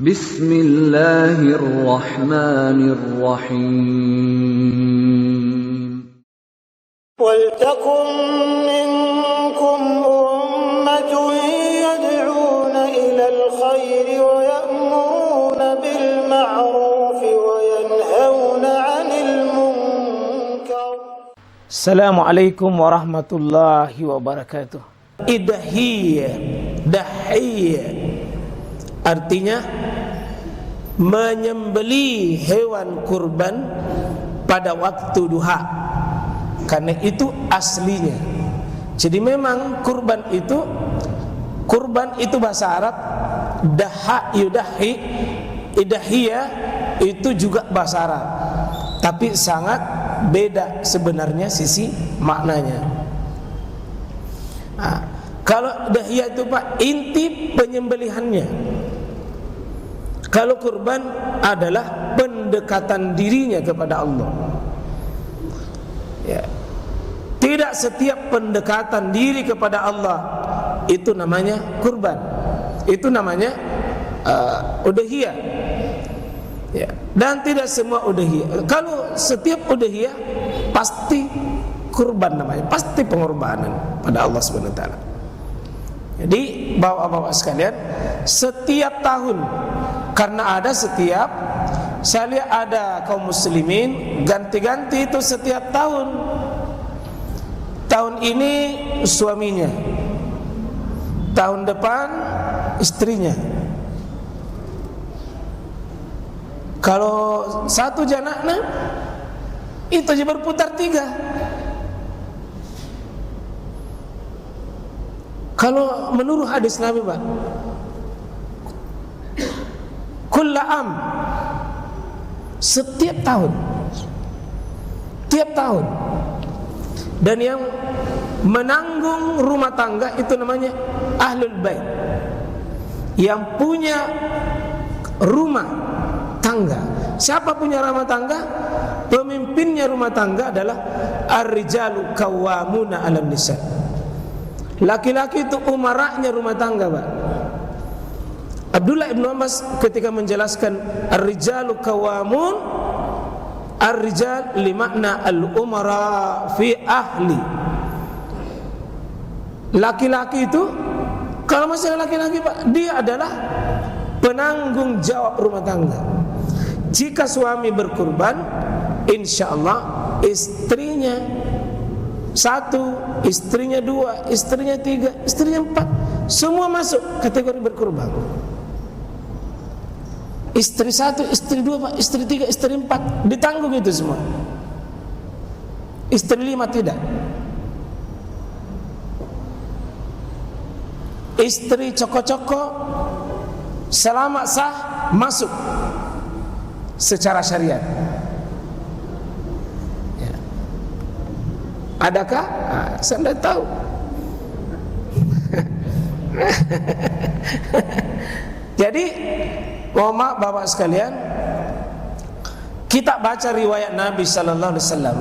Bismillahirrahmanirrahim. وَلْتَكُنْ مِنْكُمْ أُمَّةٌ يَدْعُونَ إِلَى الْخَيْرِ وَيَأْمُرُونَ بِالْمَعْرُوفِ وَيَنْهَوْنَ عَنِ الْمُنْكَرِ. Assalamualaikum warahmatullahi wabarakatuh. Dahiyah artinya menyembelih hewan kurban pada waktu duha. Karena itu aslinya. Jadi memang kurban itu bahasa Arab daha yudahi, idahiyah itu juga bahasa Arab. Tapi sangat beda sebenarnya sisi maknanya. Nah, kalau dahiyah itu Pak inti penyembelihannya. Kalau kurban adalah pendekatan dirinya kepada Allah. Ya. Tidak setiap pendekatan diri kepada Allah itu namanya kurban. Itu namanya udhiyah. Ya. Dan tidak semua udhiyah. Kalau setiap udhiyah pasti kurban namanya, pasti pengorbanan pada Allah Subhanahu wa taala. Jadi bapak-bapak sekalian, setiap tahun karena ada saya lihat ada kaum muslimin ganti-ganti itu setiap tahun. Tahun ini suaminya, tahun depan istrinya. Kalau satu janakna itu aja berputar 3. Kalau menurut hadis Nabi Pak, kulla'am, setiap tahun, tiap tahun. Dan yang menanggung rumah tangga itu namanya ahlul bait, yang punya rumah tangga. Siapa punya rumah tangga? Pemimpinnya rumah tangga adalah ar-rijalu qawwamuna 'alan nisa. Laki-laki itu umaranya rumah tangga, Pak. Abdullah ibn Abbas ketika menjelaskan ar-rijalu qawwamun, ar-rijal limakna al-umara fi ahli. Laki-laki itu, kalau masalah laki-laki Pak, dia adalah penanggung jawab rumah tangga. Jika suami berkurban, insya Allah istrinya 1, istrinya 2, istrinya 3, istrinya 4, semua masuk kategori berkurban. Istri 1, istri 2, Pak, istri 3, istri 4 ditanggung itu semua. Istri 5 tidak. Istri coko-coko selama sah masuk secara syariat. Ya. Adakah? Saya tidak tahu. Jadi mohon maaf Bapak sekalian, kita baca riwayat Nabi sallallahu alaihi wasallam.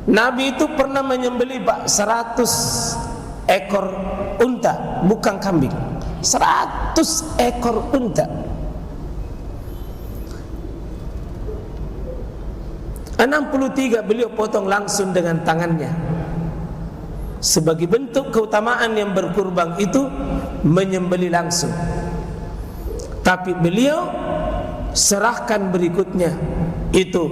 Nabi itu pernah menyembelih 100 ekor unta, bukan kambing. 100 ekor unta. 63 beliau potong langsung dengan tangannya. Sebagai bentuk keutamaan yang berkurban itu menyembelih langsung. Tapi beliau serahkan berikutnya itu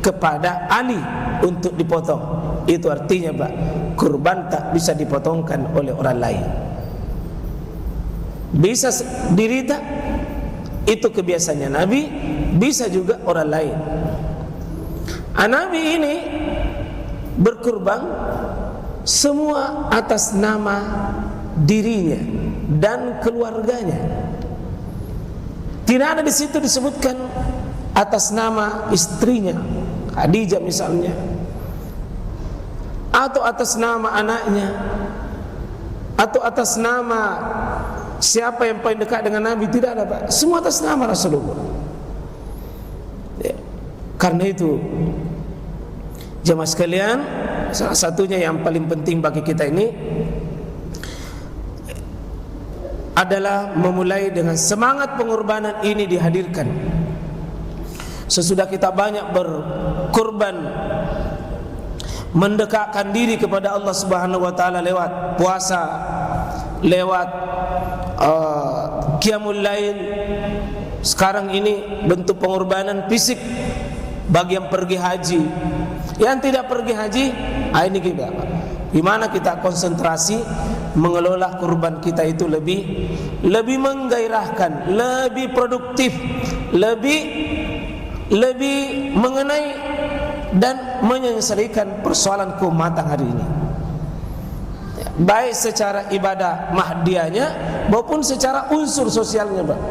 kepada Ali untuk dipotong. Itu artinya Pak, kurban tak bisa dipotongkan oleh orang lain. Bisa diri tak, itu kebiasaannya Nabi, bisa juga orang lain. Nabi ini berkurban semua atas nama dirinya dan keluarganya. Tidak ada di situ disebutkan atas nama istrinya, Khadijah misalnya, atau atas nama anaknya, atau atas nama siapa yang paling dekat dengan Nabi. Tidak ada Pak, semua atas nama Rasulullah. Ya. Karena itu jemaah sekalian, salah satunya yang paling penting bagi kita ini adalah memulai dengan semangat pengorbanan ini dihadirkan. Sesudah kita banyak berkorban mendekatkan diri kepada Allah Subhanahu wa taala lewat puasa, lewat qiyamul lail. Sekarang ini bentuk pengorbanan fisik bagi yang pergi haji. Yang tidak pergi haji, ini kita gimana kita konsentrasi mengelola kurban kita itu lebih menggairahkan, lebih produktif, lebih mengenai dan menyelesaikan persoalan keumatan hari ini, baik secara ibadah mahdianya maupun secara unsur sosialnya, Pak.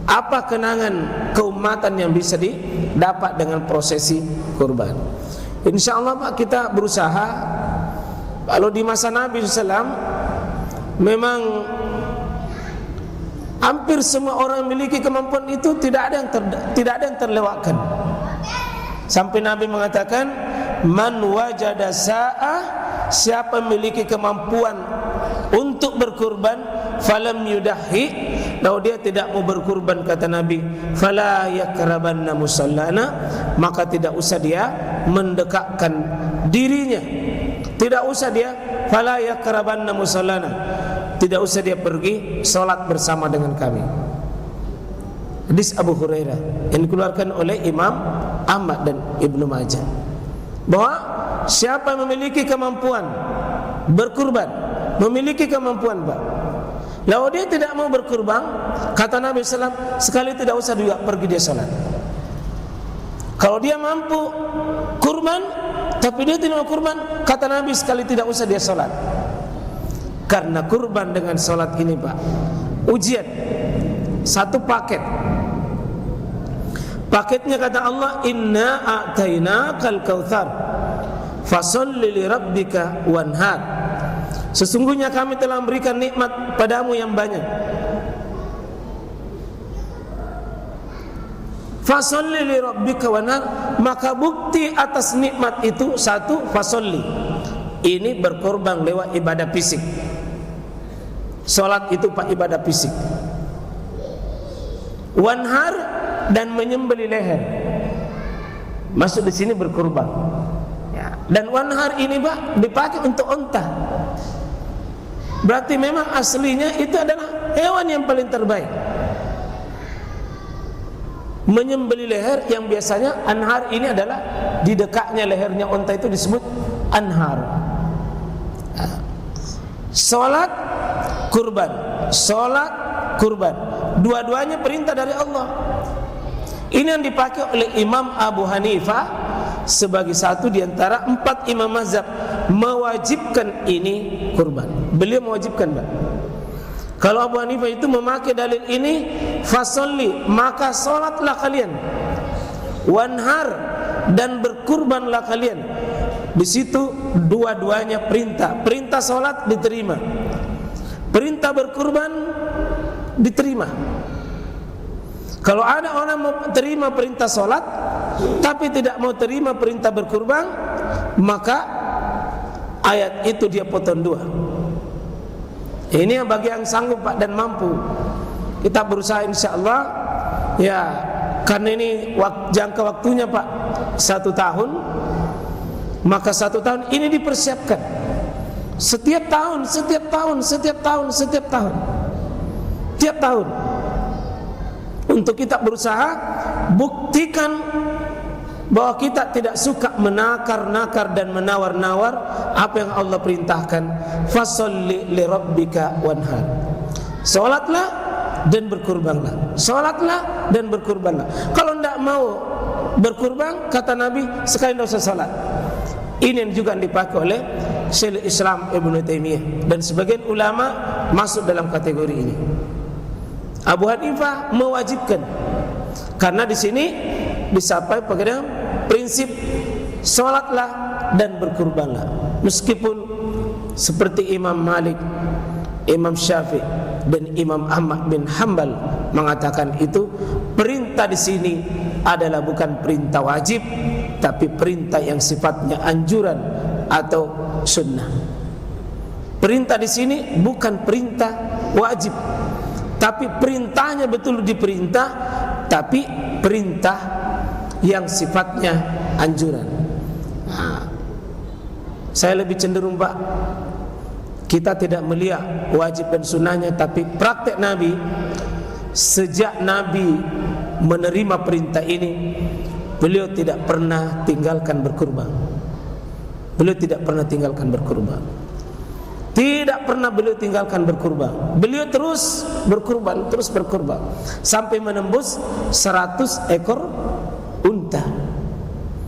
Apa kenangan keumatan yang bisa didapat dengan prosesi kurban? InsyaAllah, Pak, kita berusaha. Kalau di masa Nabi SAW memang hampir semua orang memiliki kemampuan itu, tidak ada yang terlewatkan. Sampai Nabi mengatakan, man wajada sa'ah, siapa memiliki kemampuan untuk berkurban, falam yudahi, kalau dia tidak mau berkurban, kata Nabi, fala yakrabanna musallana, maka tidak usah dia mendekatkan dirinya, tidak usah dia fala yakrabanna musallana, tidak usah dia pergi salat bersama dengan kami. Hadis Abu Hurairah yang dikeluarkan oleh Imam Ahmad dan Ibnu Majah, bahwa siapa yang memiliki kemampuan berkurban, memiliki kemampuan, Pak, lalu dia tidak mau berkurban, kata Nabi SAW, sekali tidak usah juga pergi dia salat. Kalau dia mampu kurban tapi dia tidak mau kurban, kata Nabi, sekali tidak usah dia salat. Karena kurban dengan salat ini, Pak, ujian, satu paket. Paketnya kata Allah, inna a'tainakal kautsar fasholli li rabbika wanhar. Sesungguhnya kami telah memberikan nikmat padamu yang banyak. Fasholli li rabbika wanhar, maka bukti atas nikmat itu satu, fasholli, ini berkorban lewat ibadah fisik. Salat itu, Pak, ibadah fisik. Wanhar, dan menyembelih leher, masuk di sini berkorban. Ya. Dan wanhar ini, Pak, dipakai untuk unta. Berarti memang aslinya itu adalah hewan yang paling terbaik. Menyembelih leher yang biasanya anhar ini adalah di dekatnya lehernya unta itu disebut anhar. Salat kurban, salat kurban, dua-duanya perintah dari Allah. Ini yang dipakai oleh Imam Abu Hanifah sebagai satu di antara 4 imam mazhab mewajibkan ini kurban. Beliau mewajibkan, Pak. Kalau Abu Hanifah itu memakai dalil ini, fasolli, maka salatlah kalian, wanhar, dan berkurbanlah kalian. Di situ dua-duanya perintah. Perintah salat diterima, perintah berkurban diterima. Kalau ada orang mau terima perintah salat tapi tidak mau terima perintah berkurban, maka ayat itu dia potong dua. Ini yang bagi yang sanggup, Pak, dan mampu. Kita berusaha insyaallah, ya, karena ini jangka waktunya, Pak, 1 tahun, maka 1 tahun ini dipersiapkan. Setiap tahun, tiap tahun untuk kita berusaha buktikan bahwa kita tidak suka menakar-nakar dan menawar-nawar apa yang Allah perintahkan. Fasholli li rabbika wanhar, salatlah dan berkurbanlah, salatlah dan berkurbanlah. Kalau tidak mau berkurban, kata Nabi, sekali tidak usah salat. Ini yang juga dipakai oleh Syekhul Islam Ibnu Taimiyah dan sebagian ulama masuk dalam kategori ini. Abu Hanifah mewajibkan, karena di sini disapai pada prinsip salatlah dan berkurbanlah. Meskipun seperti Imam Malik, Imam Syafi'i dan Imam Ahmad bin Hanbal mengatakan itu perintah di sini adalah bukan perintah wajib, tapi perintah yang sifatnya anjuran atau sunnah. Perintah di sini bukan perintah wajib. Tapi perintahnya betul diperintah, tapi perintah yang sifatnya anjuran. Nah, saya lebih cenderung Pak, kita tidak melihat wajib dan sunnahnya, tapi praktek Nabi. Sejak Nabi menerima perintah ini, beliau tidak pernah tinggalkan berkurban. Beliau tidak pernah tinggalkan berkurban. Tidak pernah beliau tinggalkan berkurban. Beliau terus berkurban sampai menembus 100 ekor unta.